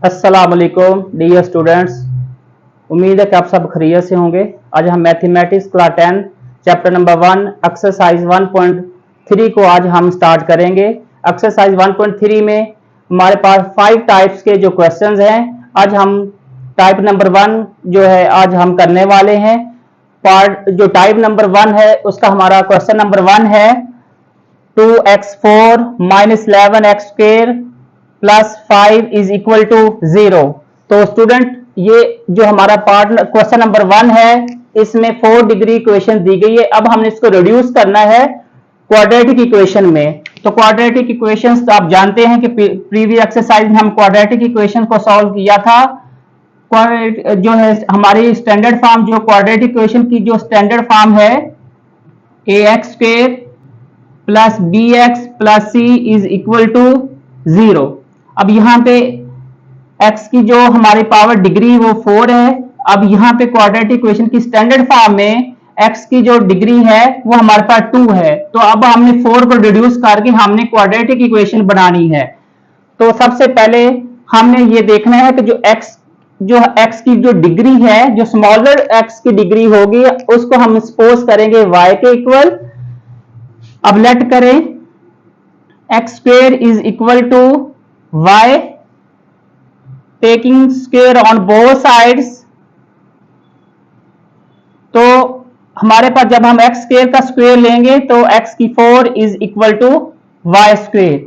अस्सलाम वालेकुम dear students. उम्मीद है कि आप सब खैरियत से होंगे। आज हम mathematics class 10 chapter number 1 exercise 1.3 को आज हम स्टार्ट करेंगे। एक्सरसाइज 1.3 में हमारे पास 5 टाइप्स के जो क्वेश्चंस हैं, आज हम टाइप नंबर 1 जो है आज हम करने वाले हैं। पार्ट जो टाइप नंबर 1 है उसका हमारा क्वेश्चन नंबर 1 है 2x4 - 11x² plus 5 is equal to 0। तो स्टूडेंट ये जो हमारा पार्ट क्वेश्चन नंबर 1 है इसमें 4 डिग्री इक्वेशन दी गई है। अब हमने इसको रिड्यूस करना है क्वाड्रेटिक इक्वेशन में। तो क्वाड्रेटिक इक्वेशंस तो आप जानते हैं कि प्रीवियस एक्सरसाइज में हम क्वाड्रेटिक इक्वेशन को सॉल्व किया था। जो है हमारी स्टैंडर्ड फॉर्म जो क्वाड्रेटिक इक्वेशन की जो स्टैंडर्ड फॉर्म है ax² plus bx plus c is equal to 0। अब यहाँ पे x की जो हमारी पावर डिग्री वो 4 है। अब यहाँ पे क्वाड्रेटिक इक्वेशन की स्टैंडर्ड फॉर्म में x की जो डिग्री है वो हमारे पास 2 है। तो अब हमने 4 को रिड्यूस करके हमने क्वाड्रेटिक इक्वेशन बनानी है। तो सबसे पहले हमने ये देखना है कि जो x की जो डिग्री है, जो स्मॉलर x की डिग्री होगी उसको हम सपोज करेंगे y के इक्वल। अब लेट करें x² is equal to y taking square on both sides. तो हमारे पास जब हम x² का स्क्वायर लेंगे तो x की 4 इज इक्वल टू y²।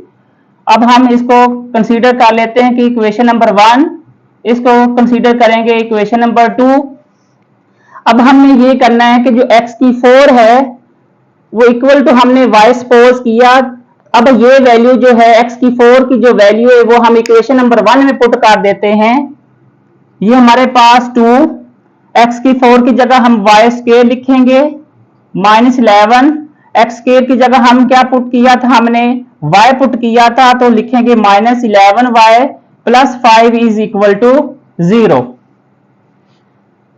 अब हम इसको कंसीडर कर लेते हैं कि इक्वेशन नंबर 1, इसको कंसीडर करेंगे इक्वेशन नंबर 2। अब हमने ये करना है कि जो x की 4 है वो इक्वल टू हमने y सपोज किया। अब ये वैल्यू जो है x की 4 की जो वैल्यू है वो हम इक्वेशन नंबर 1 में पुट कर देते हैं। ये हमारे पास 2 x की 4 की जगह हम y² लिखेंगे -11 x² की जगह हम क्या पुट किया था, हमने y पुट किया था, तो लिखेंगे -11y plus 5 is equal to 0।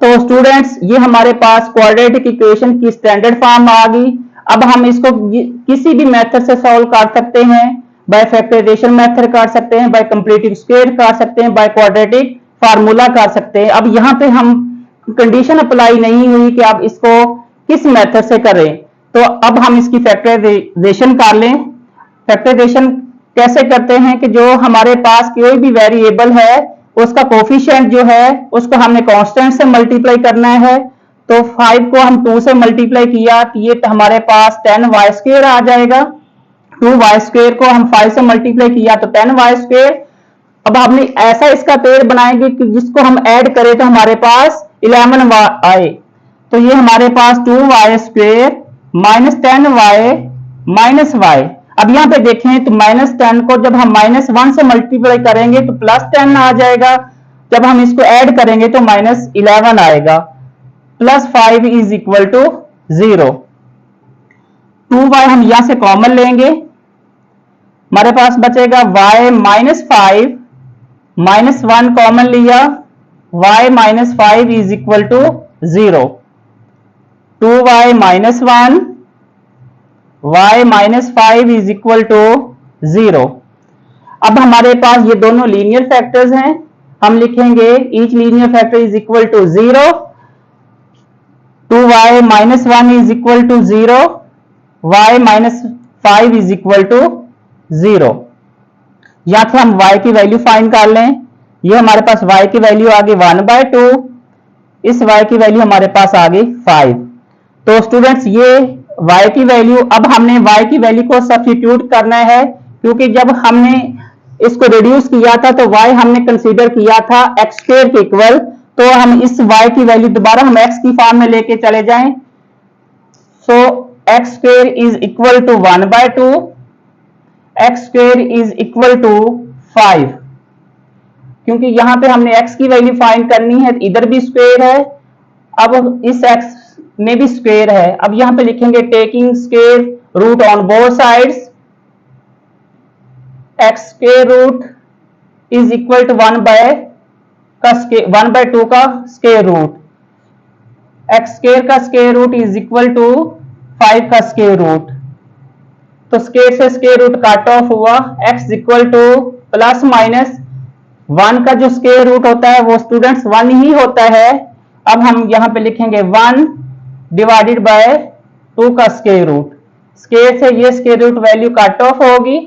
तो स्टूडेंट्स ये हमारे पास क्वाड्रेटिक इक्वेशन की स्टैंडर्ड फॉर्म आ गई। अब हम इसको किसी भी मेथड से सॉल्व कर सकते हैं। बाय फैक्टराइजेशन मेथड कर सकते हैं, बाय कंप्लीटिंग स्क्वायर कर सकते हैं, बाय क्वाड्रेटिक फार्मूला कर सकते हैं। अब यहाँ पे हम कंडीशन अप्लाई नहीं हुई कि आप इसको किस मेथड से करें। तो अब हम इसकी फैक्टराइजेशन कर लें। फैक्टराइजेशन कैसे करते हैं कि जो हमारे पास कोई भी वेरिएबल है उसका कोफिशिएंट जो है उसको हमने कांस्टेंट से मल्टीप्लाई करना है। तो 5 को हम 2 से मल्टीप्लाई किया तो ये हमारे पास 10y² आ जाएगा। 2y² को हम 5 से मल्टीप्लाई किया तो 10y²। अब हमने ऐसा इसका पेड़ बनाएंगे कि जिसको हम ऐड करें तो हमारे पास 11y आए। तो ये हमारे पास 2y² minus 10y minus y। अब यहाँ पे देखें तो -10 को जब हम -1 से मल्टीप्लाई करेंगे तो +10 आ जाएगा। जब हम इसको ऐड करेंगे तो -11 आएगा। Plus 5 is equal to 0। 2y हम यहां से कॉमन लेंगे, हमारे पास बचेगा y -5 -1 कॉमन लिया, y -5 is equal to 0। 2y -1 y -5 is equal to 0। अब हमारे पास ये दोनों लीनियर फैक्टर्स हैं। हम लिखेंगे each linear factor is equal to 0। 2y -1 is equal to 0, y -5 is equal to 0। या फिर हम y की वैल्यू फाइंड कर लें। ये हमारे पास y की वैल्यू आ गई 1/2, इस y की वैल्यू हमारे पास आ गई 5। तो स्टूडेंट्स ये y की वैल्यू, अब हमने y की वैल्यू को सब्स्टिट्यूट करना है क्योंकि जब हमने इसको रिड्यूस किया था तो y हमने कंसीडर किया था x² के इक्वल। तो हम इस y की वैल्यू दोबारा हम x की फॉर्म में लेके चले जाएं। So x² is equal to 1/2, x² is equal to 5। क्योंकि यहां पे हमने x की वैल्यू फाइंड करनी है, इधर भी स्क्वायर है, अब इस x में भी स्क्वायर है। अब यहां पे लिखेंगे taking square root on both sides, x² is equal to 1/2 का स्क्वायर रूट, x² का square root is equal to 5 का स्क्वायर रूट। तो स्क्वायर से स्क्वायर रूट कट ऑफ हुआ, x equal to plus minus 1 का जो स्क्वायर रूट होता है वो स्टूडेंट्स 1 ही होता है। अब हम यहाँ पे लिखेंगे 1 डिवाइडेड बाय 2 का स्क्वायर रूट। स्क्वायर से ये square root value cut off होगी,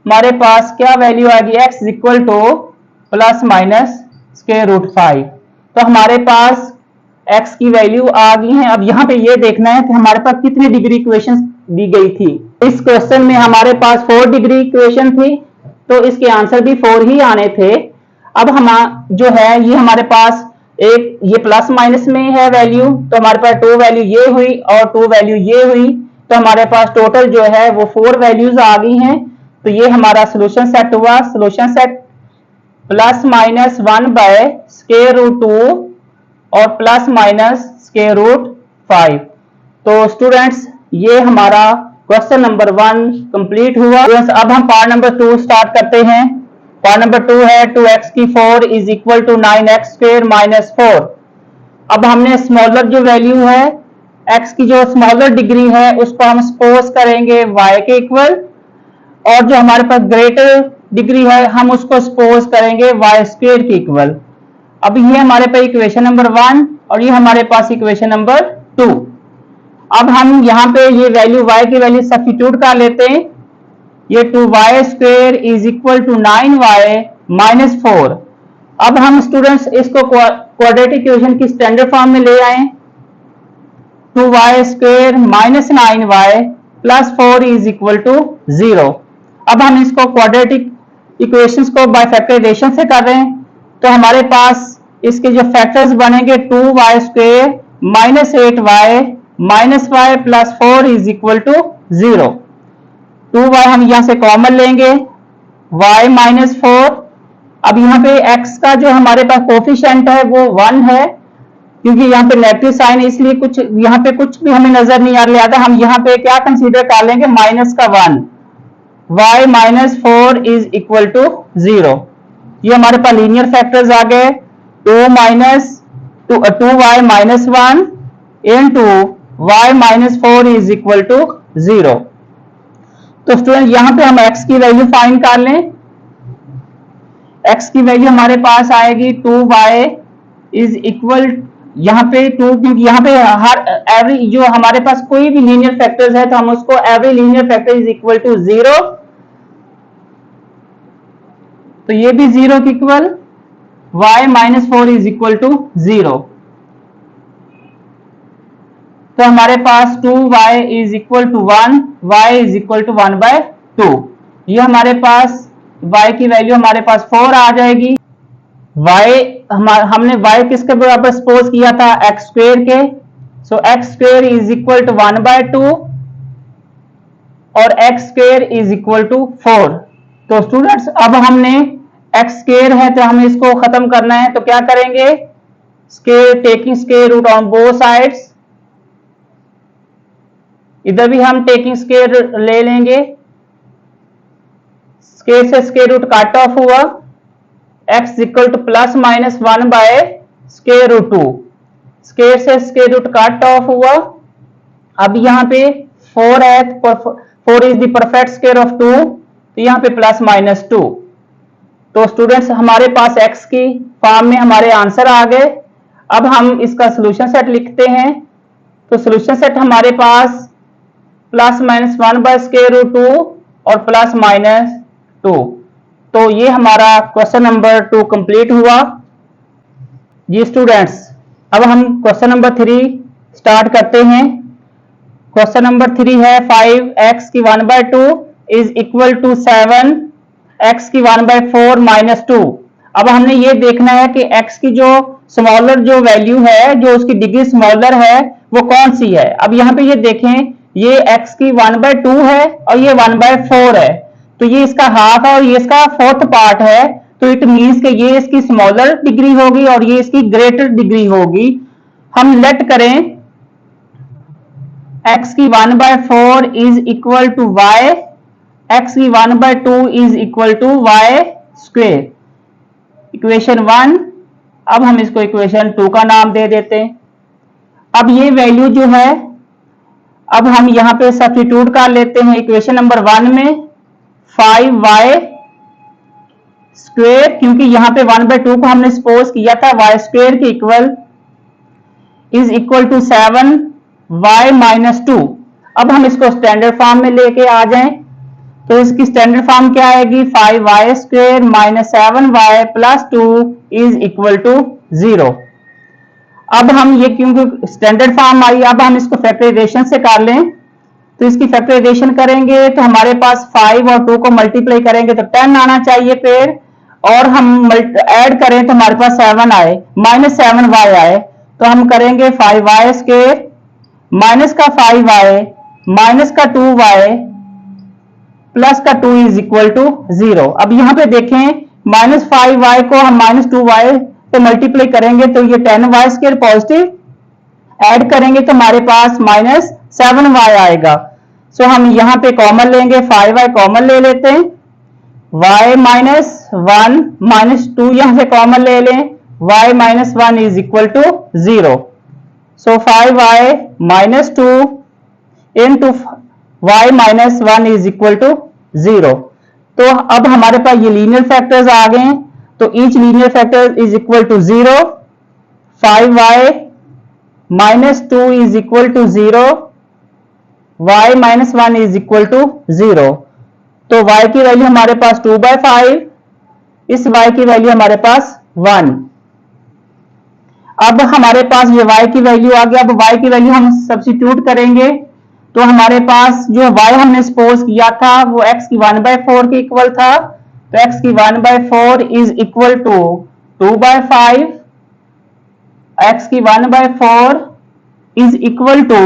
हमारे पास क्या वैल्यू आएगी, x equal to plus minus square root 5। तो हमारे पास x की वैल्यू आ गई है। अब यहाँ पे ये देखना है कि हमारे पास कितनी डिग्री इक्वेशन दी गई थी। इस क्वेश्चन में हमारे पास 4 डिग्री इक्वेशन थी, तो इसके आंसर भी 4 ही आने थे। अब हम जो है ये हमारे पास एक ये प्लस माइनस में है वैल्यू, तो हमारे पास 2 वैल्यू ये हुई और 2 वैल्यू ये हुई, तो हमारे पास टोटल जो है वो 4 वैल्यूज आ गई हैं। तो ये हमारा सोल्यूशन सेट हुआ। Solution set plus minus 1 by square root 2 और प्लस माइनस स्क्वायर रूट 5। तो स्टूडेंट्स ये हमारा क्वेश्चन नंबर 1 कंप्लीट हुआ। अब हम पार्ट नंबर 2 स्टार्ट करते हैं। पार्ट नंबर 2 है 2x की 4 is equal to 9x square minus 4। अब हमने स्मॉलर जो वैल्यू है x की जो स्मॉलर डिग्री है उसको हम सपोज करेंगे y के इक्वल, और जो हमारे पास ग्रेटर डिग्री है हम उसको सपोज करेंगे y स्क्वायर के इक्वल। अब ये हमारे पास इक्वेशन नंबर 1 और ये हमारे पास इक्वेशन नंबर 2। अब हम यहाँ पे ये वैल्यू y की वैल्यू सब्स्टिट्यूट कर लेते हैं। ये 2y square is equal to 9y minus 4। अब हम स्टूडेंट्स इसको क्वाड्रेटिक इक्वेशन की स्टैंडर्ड फॉर्म में ले आए। 2y square minus 9y plus 4 is equal to 0। अब हम इसको क्वाड्रेटिक इक्वेशंस को बाय फैक्टराइजेशन से कर रहे हैं, तो हमारे पास इसके जो फैक्टर्स बनेंगे 2y square minus 8y minus y plus 4 is equal to 0। 2y हम यहां से कॉमन लेंगे, y माइनस 4। अब यहाँ पे x का जो हमारे पास कोफिशिएंट है वो 1 है, क्योंकि यहाँ पे नेगेटिव साइन है इसलिए कुछ यहाँ पे कुछ भी हमें नजर नहीं आ रहा। हम यहाँ पे क्या कंसीडर कर लेंगे, माइनस का 1। y minus 4 is equal to 0। ये हमारे पास लीनियर फैक्टर्स आ गए, 2y minus 1 into y minus 4 is equal to 0। तो स्टूडेंट यहाँ पे हम x की वैल्यू फाइंड कर लें। x की वैल्यू हमारे पास आएगी 2y इज इक्वल, यहाँ पे 2, क्योंकि यहाँ पे हर एवरी जो हमारे पास कोई भी लीनियर फैक्टर्स है तो हम उसको every linear factor is equal to 0, तो ये भी 0 के equal, y minus 4 is equal to 0। तो हमारे पास 2y is equal to 1, y is equal to 1 by 2। ये हमारे पास y की वैल्यू हमारे पास 4 आ जाएगी। y हमने y किसके बराबर सपोज किया था, x स्क्वायर के, so x square is equal to 1 by 2 और x square is equal to 4। तो स्टूडेंट्स अब हमने x स्क्वायर है तो हमें इसको खत्म करना है, तो क्या करेंगे, square taking square root on both sides. इधर भी हम टेकिंग स्क्वायर ले लेंगे, स्क्वायर से स्क्वायर रूट कट ऑफ हुआ, x equal to plus minus 1 by square root 2। Square से स्क्वायर रूट कट ऑफ हुआ। अब यहाँ पे 4 है, 4 is the perfect square of 2, तो यहाँ पे प्लस माइनस 2। तो स्टूडेंट्स हमारे पास x की फॉर्म में हमारे आंसर आ गए। अब हम इसका सोल्यूशन सेट लिखते हैं। तो सोल्यूशन सेट हमारे पास plus minus 1 by square root 2 और प्लस माइनस 2। तो ये हमारा क्वेश्चन नंबर 2 कंप्लीट हुआ। जी स्टूडेंट्स अब हम क्वेश्चन नंबर 3 स्टार्ट करते हैं। क्वेश्चन नंबर 3 है 5x की 1 by 2 is equal to 7x की 1 बाय 4 माइनस 2। अब हमने ये देखना है कि x की जो स्मॉलर जो वैल्यू है, जो उसकी डिग्री स्मॉलर है वो कौन सी है। अब यहाँ पे ये देखें, ये x की 1 बाय 2 है और ये 1 बाय 4 है, तो ये इसका हाफ है और ये इसका 4th पार्ट है, तो इट मीन्स कि ये इसकी स्मॉलर डिग्री होगी और ये इसकी ग्रेटर डिग्री होगी। हम लेट करें x की 1 by 4 is equal to y, x की 1 by 2 is equal to y square, equation 1। अब हम इसको इक्वेशन 2 का नाम दे देते हैं। अब ये वैल्यू जो है अब हम यहाँ पे सब्स्टिट्यूट कर लेते हैं इक्वेशन नंबर 1 में। 5y स्क्वेयर, क्योंकि यहाँ पे 1/2 को हमने सपोज किया था वाई स्क्वेयर के equal, is equal to 7y-2। अब हम इसको स्टैंडर्ड फॉर्म में लेके आ जाएं, तो इसकी स्टैंडर्ड फॉर्म क्या आएगी, 5y² minus 7y plus 2 is equal to 0। अब हम ये क्योंकि स्टैंडर्ड फॉर्म आई, अब हम इसको फैक्टराइजेशन से कर लें, तो इसकी फैक्टराइजेशन करेंगे तो हमारे पास 5 और 2 को मल्टीप्लाई करेंगे तो 10 आना चाहिए पेड़, और हम ऐड करें तो हमारे पास 7 आए, माइनस 7y आए, तो हम करेंगे 5y² माइनस का 5y माइनस का 2y प्लस का 2 इज इक्वल टू 0। अब यहाँ पे देखें माइनस 5y को हम माइनस 2y से मल्टीप्लाई करेंगे तो ये 10y² पॉजिटिव, ऐड करेंगे तो हमारे पास माइनस 7y आएगा। सो हम यहाँ पे कॉमन लेंगे, 5y कॉमन ले लेते हैं, y माइनस 1 माइनस 2 यहां से कॉमन ले लें, y minus 1 is equal to 0। So 5y minus 2 into y minus 1 is equal to 0। तो अब हमारे पास ये लीनियर फैक्टर्स आ गए हैं, तो each linear factor is equal to 0, 5y minus 2 is equal to 0, y minus 1 is equal to 0। तो y की वैल्यू हमारे पास 2/5, इस y की वैल्यू हमारे पास 1। अब हमारे पास ये y की वैल्यू आ गया, अब y की वैल्यू हम सब्स्टिट्यूट करेंगे तो हमारे पास जो y हमने सपोज किया था वो x की 1/4 के इक्वल था, तो x की 1/4 इज इक्वल टू 2/5, x की 1/4 इज इक्वल टू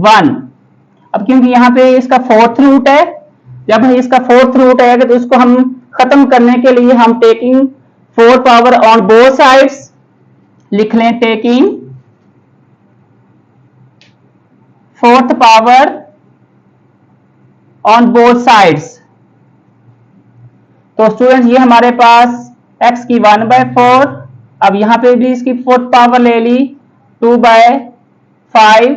1। अब क्योंकि यहाँ पे इसका फोर्थ रूट है, जब इसका फोर्थ रूट आएगा तो इसको हम खत्म करने के लिए हम taking 4 power on both sides लिख लें, taking 4th power on both sides. तो स्टूडेंट्स ये हमारे पास x की 1/4, अब यहां पे भी इसकी 4th पावर ले ली 2/5,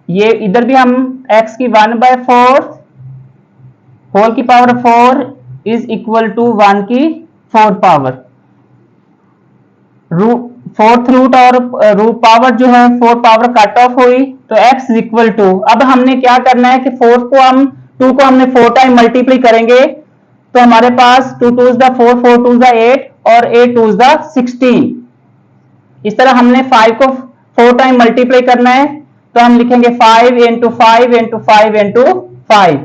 ये इधर भी हम x की 1/4 होल की पावर 4 इज इक्वल टू 1 की 4 पावर, फोर्थ रूट और रूट पावर जो है 4 पावर कट ऑफ हुई, तो x इज इक्वल टू, अब हमने क्या करना है कि 4 को हम 2 को हमने 4 टाइम मल्टीप्लाई करेंगे तो हमारे पास 2 2s 4, 4 2s 8 और 8 2s 16। इस तरह हमने 5 को 4 टाइम मल्टीप्लाई करना है तो हम लिखेंगे 5 इंटू 5 इंटू 5 इंटू 5,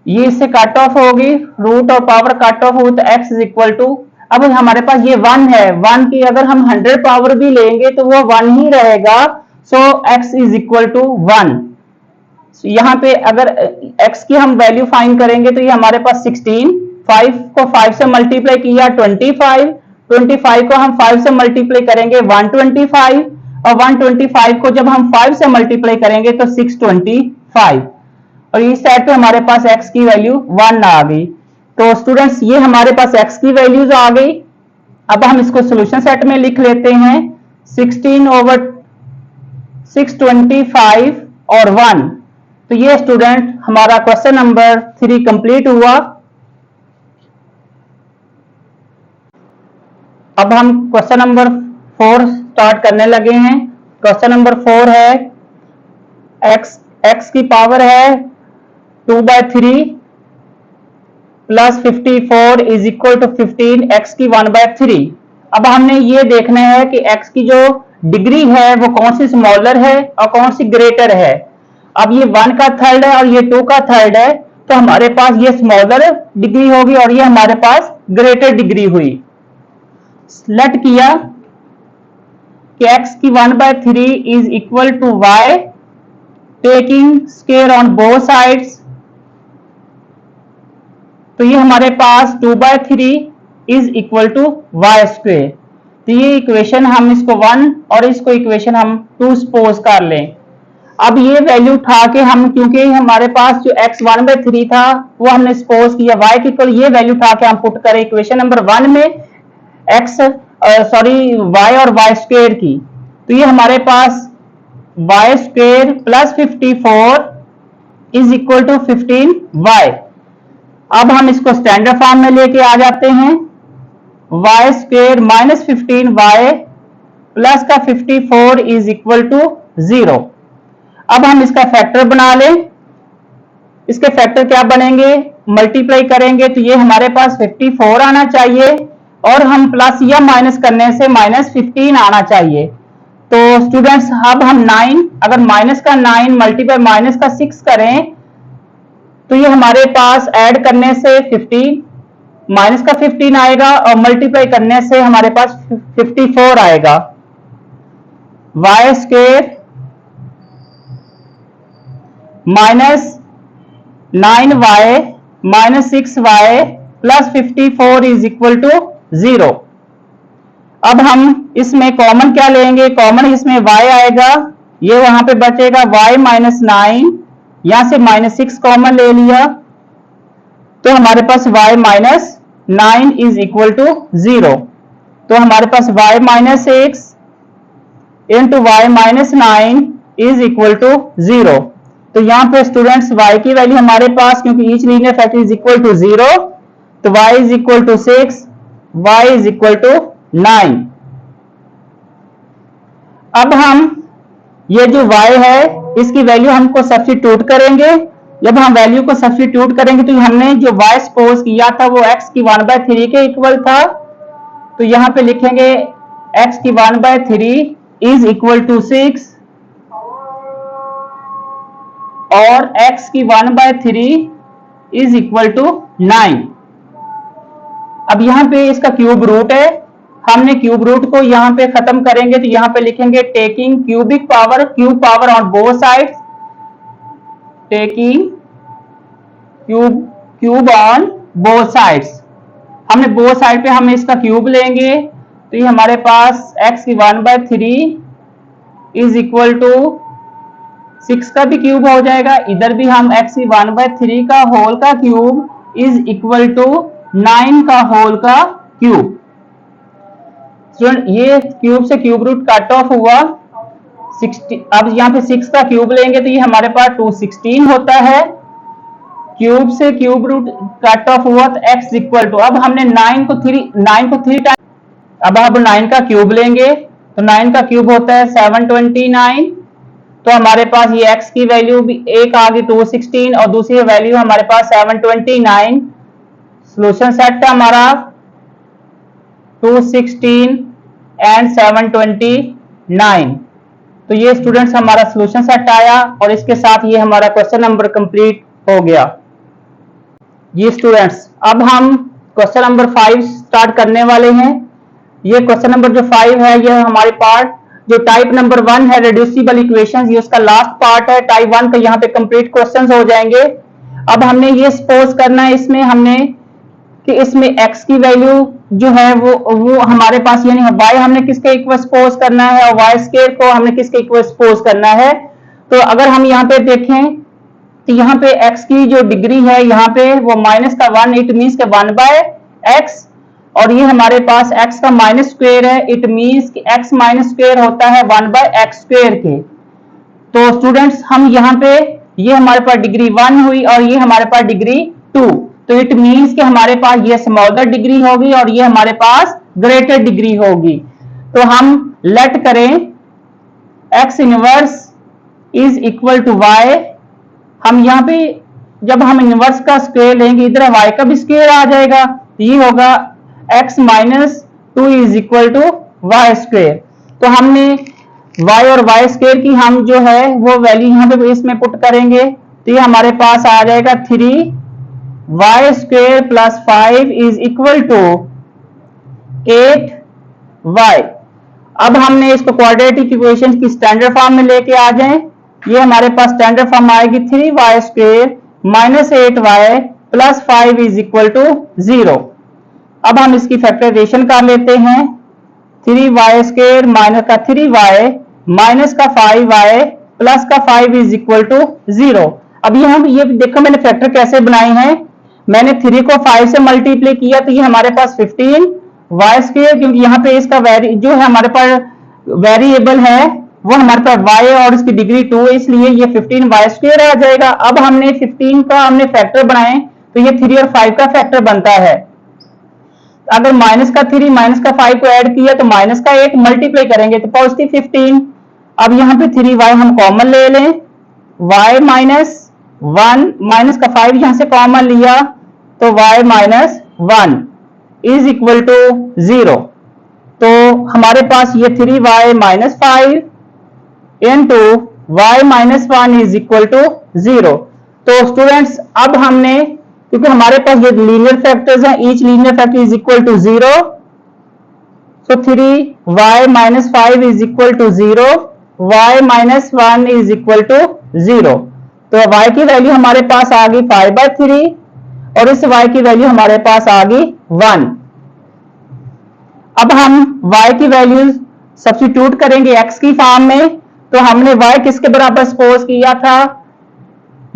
ये इससे कट ऑफ होगी, रूट और पावर कट ऑफ हुई तो x इज इक्वल टू, अब हमारे पास ये 1 है, 1 की अगर हम 100 पावर भी लेंगे तो वो 1 ही रहेगा, सो x इज इक्वल टू 1। यहाँ पे अगर x की हम वैल्यू फाइंड करेंगे तो ये हमारे पास 16, 5 को 5 से मल्टीप्लाई किया 25, 25 को हम 5 से मल्टीप्लाई करेंगे 125, और 125 को जब हम 5 से मल्टीप्लाई करेंगे तो 625, और इस साइड पे हमारे पास x की वैल्यू 1 आ गई। तो स्टूडेंट्स ये हमारे पास x की वैल्यूज आ गई। अब हम इसको सॉल्यूशन सेट में लिख लेते हैं, 16/625 और 1। तो ये स्टूडेंट हमारा क्वेश्चन नंबर 3 कंप्लीट हुआ। अब हम क्वेश्चन नंबर 4 स्टार्ट करने लगे हैं। क्वेश्चन नंबर 4 है x की पावर है 2/3 plus 54 is equal to 15, x की 1/3। अब हमने ये देखना है कि x की जो डिग्री है वो कौन सी स्मॉलर है और कौन सी ग्रेटर है। अब ये 1 का थर्ड है और ये 2 का थर्ड है, तो हमारे पास ये स्मॉलर डिग्री होगी और ये हमारे पास ग्रेटर डिग्री हुई। सेलेक्ट किया कि x की 1/3 is equal to y, taking square on both sides, तो ये हमारे पास 2/3 इज इक्वल टू y²। तो ये इक्वेशन हम इसको 1 और इसको इक्वेशन हम 2 सपोज कर लें। अब ये वैल्यू उठा के हम, क्योंकि हमारे पास जो x 1/3 था वो हमने सपोज किया y की, तो ये वैल्यू उठा के हम पुट करें इक्वेशन नंबर 1 में y और y² की, तो ये हमारे पास y² plus 54 is equal to 15y। अब हम इसको स्टैंडर्ड फॉर्म में लेके आ जाते हैं, Y square minus 15y plus का 54 इज इक्वल टू 0। अब हम इसका फैक्टर बना लें। इसके फैक्टर क्या बनेंगे, मल्टीप्लाई करेंगे तो ये हमारे पास 54 आना चाहिए और हम प्लस या माइनस करने से माइनस 15 आना चाहिए। तो स्टूडेंट्स अब हम 9, अगर माइनस का 9 मल्टीप्लाई माइनस का 6 करें तो ये हमारे पास ऐड करने से 15 माइनस का 15 आएगा और मल्टीप्लाई करने से हमारे पास 54 आएगा। Y square minus 9y minus 6y plus 54 is equal to 0। अब हम इसमें कॉमन क्या लेंगे, कॉमन इसमें y आएगा, ये वहां पे बचेगा y माइनस 9, यहां से माइनस 6 कॉमन ले लिया तो हमारे पास y minus 9 is equal to 0। तो हमारे पास y minus 6 into y minus 9 is equal to 0। तो यहां पे स्टूडेंट्स y की वैल्यू हमारे पास, क्योंकि each linear factor is equal to 0, तो y is equal to 6, y is equal to 9। अब हम ये जो y है इसकी वैल्यू हमको सब्स्टिट्यूट करेंगे। जब हम वैल्यू को सब्स्टिट्यूट करेंगे तो हमने जो y सपोज किया था वो x की 1/3 के इक्वल था, तो यहां पे लिखेंगे x की 1/3 इज इक्वल टू 6 और x की 1/3 इज इक्वल टू 9। अब यहां पे इसका क्यूब रूट है, हमने क्यूब रूट को यहां पे खत्म करेंगे तो यहां पे लिखेंगे taking cubic power, cube power on both sides, taking cube on both sides. हमने बोथ साइड पे हम इसका क्यूब लेंगे तो ये हमारे पास x की 1/3 इज इक्वल टू 6 का भी क्यूब हो जाएगा, इधर भी हम x की 1/3 का होल का क्यूब इज इक्वल टू 9 का होल का क्यूब। स्टूडेंट ये क्यूब से क्यूब रूट कट ऑफ हुआ 60। अब यहाँ पे 6 का क्यूब लेंगे तो ये हमारे पास 216 होता है, क्यूब से क्यूब रूट कट ऑफ हुआ तो x इक्वल टू, अब हमने 9 को 3 टाइम, अब हम 9 का क्यूब लेंगे तो 9 का क्यूब होता है 729। तो हमारे पास ये x की वैल्यू भी एक आ गई 216 और दूसरी वैल्यू हमारे पास 729। सॉल्यूशन सेट है हमारा 216 एंड 729। तो ये स्टूडेंट्स हमारा सॉल्यूशन सेट आया और इसके साथ ये हमारा क्वेश्चन नंबर कंप्लीट हो गया। ये स्टूडेंट्स अब हम क्वेश्चन नंबर 5 स्टार्ट करने वाले हैं। ये क्वेश्चन नंबर जो 5 है ये हमारे पार्ट जो टाइप नंबर 1 है रेड्यूसिबल इक्वेशंस, ये उसका लास्ट पार्ट है। टाइप 1 का यहाँ पे कंप्लीट क्वेश्चंस हो जाएंगे। अब हमने ये सपोज करना है इसमें हमने कि इसमें x की वैल्यू जो है वो हमारे पास यानी y हमने किसके इक्वल सपोज करना है और y स्क्वायर को हमने किसके इक्वल सपोज करना है। तो अगर हम यहाँ पे देखें तो यहाँ पे x की जो डिग्री है यहाँ पे वो माइनस का 1, इट मीन्स के 1/x, और ये हमारे पास x का माइनस स्क्वायर है, इट मीन्स कि x माइनस स्क्वायर होता है 1/x स्क्वायर के। तो स्टूडेंट्स हम यहाँ पे ये हमारे पास डिग्री 1 हुई और ये हमारे पास डिग्री 2, तो इट मीन्स कि हमारे पास ये स्मॉलर डिग्री होगी और ये हमारे पास ग्रेटर डिग्री होगी। तो हम लेट करें x inverse is equal to y। हम यहाँ पे जब हम इनवर्स का स्क्वायर लेंगे इधर y का भी स्क्वायर आ जाएगा, ये होगा x minus 2 is equal to y square. तो हमने y और y स्क्वायर की हम जो है वो वैल्यू यहाँ पे इसमें पुट करेंगे तो ये हमारे पास आ जाएगा 3y square plus 5 is equal to 8y। अब हमने इसको क्वाड्रेटिक इक्वेशन की स्टैंडर्ड फॉर्म में लेके आ जाएं, ये हमारे पास स्टैंडर्ड फॉर्म आएगी 3y square minus 8y plus 5 is equal to 0। अब हम इसकी फैक्टराइजेशन कर लेते हैं, 3y स्क्वायर माइनस का 3y माइनस का 5y प्लस का 5 इज इक्वल टू 0। अब ये देखो मैंने फैक्टर कैसे बनाए हैं, मैंने 3 को 5 से मल्टीप्लाई किया तो ये हमारे पास 15y स्क्वायर, क्योंकि यहाँ पे इसका जो है हमारे पास वेरिएबल है वो हमारे पास y और इसकी डिग्री 2 है, इसलिए ये 15y स्क्वायर आ जाएगा। अब हमने 15 का हमने फैक्टर बनाए तो ये 3 और 5 का फैक्टर बनता है। अगर माइनस का 3 माइनस का 5 को ऐड किया तो माइनस का 1 मल्टीप्लाई करेंगे तो पॉजिटिव 15। अब यहाँ पे 3y हम कॉमन ले लें, y माइनस 1 माइनस का 5 यहां से कॉमन लिया तो y minus 1 is equal to 0। तो हमारे पास ये 3y minus 5 into y minus 1 is equal to 0। तो स्टूडेंट्स अब हमने, क्योंकि हमारे पास ये लीनियर फैक्टर्स हैं, each linear factor is equal to 0, so 3y minus 5 is equal to 0, y minus 1 is equal to 0। तो y की वैल्यू हमारे पास आ गई 5/3 और इस y की वैल्यू हमारे पास आ गई 1। अब हम y की वैल्यू सब्स्टिट्यूट करेंगे x की फॉर्म में। तो हमने y किसके बराबर सपोज किया था,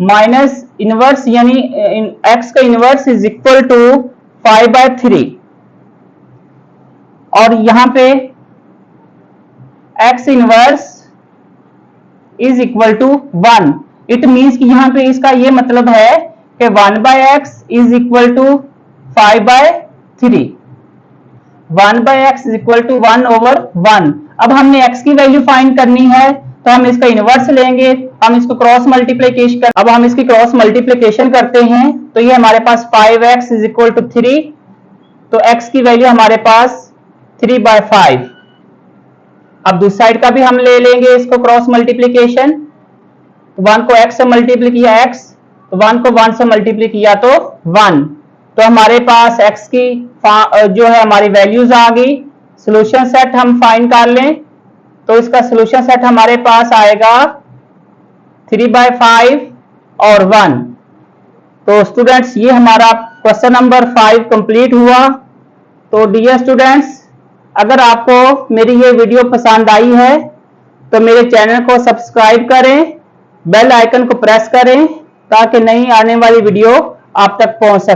माइनस इनवर्स यानी x का इनवर्स इज इक्वल टू 5/3 और यहां पे x inverse is equal to 1। It means कि यहां पे इसका ये मतलब है कि 1/x is equal to 5/3, 1/x is equal to 1/1। अब हमने x की वैल्यू फाइंड करनी है तो हम इसका इनवर्स लेंगे, हम इसको क्रॉस मल्टीप्लिकेशन कर, अब हम इसकी क्रॉस मल्टीप्लिकेशन करते हैं तो ये हमारे पास 5x इज इक्वल टू 3, तो x की वैल्यू हमारे पास 3/5। अब दूसरी साइड का भी हम ले लेंगे इसको क्रॉस मल्टीप्लिकेशन, तो 1 को x से मल्टीप्लाई किया x, तो 1 को 1 से मल्टीप्लाई किया तो 1। तो हमारे पास x की जो है हमारी वैल्यूज आ गई। सोल्यूशन सेट हम फाइंड कर लें तो इसका सोल्यूशन सेट हमारे पास आएगा 3/5 और 1। तो स्टूडेंट्स ये हमारा क्वेश्चन नंबर 5 कंप्लीट हुआ। तो डियर स्टूडेंट्स, अगर आपको मेरी ये वीडियो पसंद आई है तो मेरे चैनल को सब्सक्राइब करें, बेल आइकन को प्रेस करें ताकि नई आने वाली वीडियो आप तक पहुंच सके।